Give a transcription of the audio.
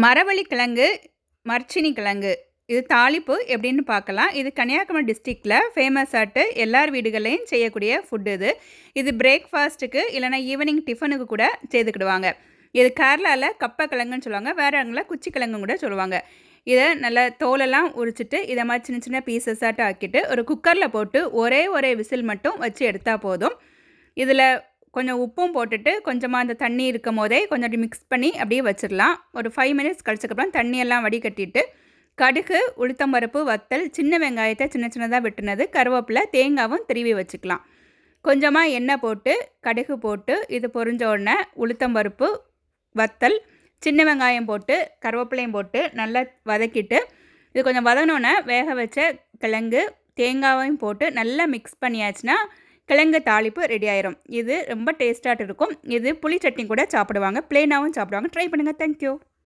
மரவள்ளி கிழங்கு, மரச்சீனி கிழங்கு இது தாளிப்பு எப்படின்னு பார்க்கலாம். இது கன்னியாகுமரி டிஸ்ட்ரிக்டில் ஃபேமஸ் ஆட்டு எல்லார் வீடுகள்லையும் செய்யக்கூடிய ஃபுட் இது. இது பிரேக்ஃபாஸ்ட்டுக்கு இல்லைனா ஈவினிங் டிஃபனுக்கு கூட சேர்த்துக்கிடுவாங்க. இது கேரளாவில் கப்பை கிழங்குன்னு சொல்லுவாங்க, வேறு இடங்களில் குச்சி கிழங்குன்னு கூட சொல்லுவாங்க. இதை நல்லா தோலெல்லாம் உரிச்சிட்டு இதை மாதிரி சின்ன சின்ன பீசஸாட்டு ஆக்கிட்டு ஒரு குக்கரில் போட்டு ஒரே விசில் மட்டும் வச்சு எடுத்தால் போதும். இதில் கொஞ்சம் உப்பும் போட்டுட்டு கொஞ்சமாக அந்த தண்ணி இருக்கும் போதே கொஞ்சம் அப்படி மிக்ஸ் பண்ணி அப்படியே வச்சிடலாம். ஒரு 5 மினிட்ஸ் கழிச்சக்கப்புறம் தண்ணியெல்லாம் வடிகட்டிட்டு கடுகு, உளுத்தம்பருப்பு, வத்தல், சின்ன வெங்காயத்தை சின்ன சின்னதாக வெட்டினது, கருவேப்பிலை, தேங்காவும் திருவி வச்சுக்கலாம். கொஞ்சமாக எண்ணெய் போட்டு கடுகு போட்டு இது பொரிஞ்ச உடனே உளுத்தம்பருப்பு, வத்தல், சின்ன வெங்காயம் போட்டு கருவேப்பிலையும் போட்டு நல்லா வதக்கிட்டு இது கொஞ்சம் வதங்கினோன்னே வேக வச்ச கிழங்கு, தேங்காவையும் போட்டு நல்லா மிக்ஸ் பண்ணியாச்சுன்னா கிழங்கு தாளிப்பு ரெடி ஆயிரும். இது ரொம்ப டேஸ்ட்டாக இருக்கும். இது புளி சட்னி கூட சாப்பிடுவாங்க, ப்ளெயினாகவும் சாப்பிடுவாங்க. ட்ரை பண்ணுங்கள். தேங்க்யூ.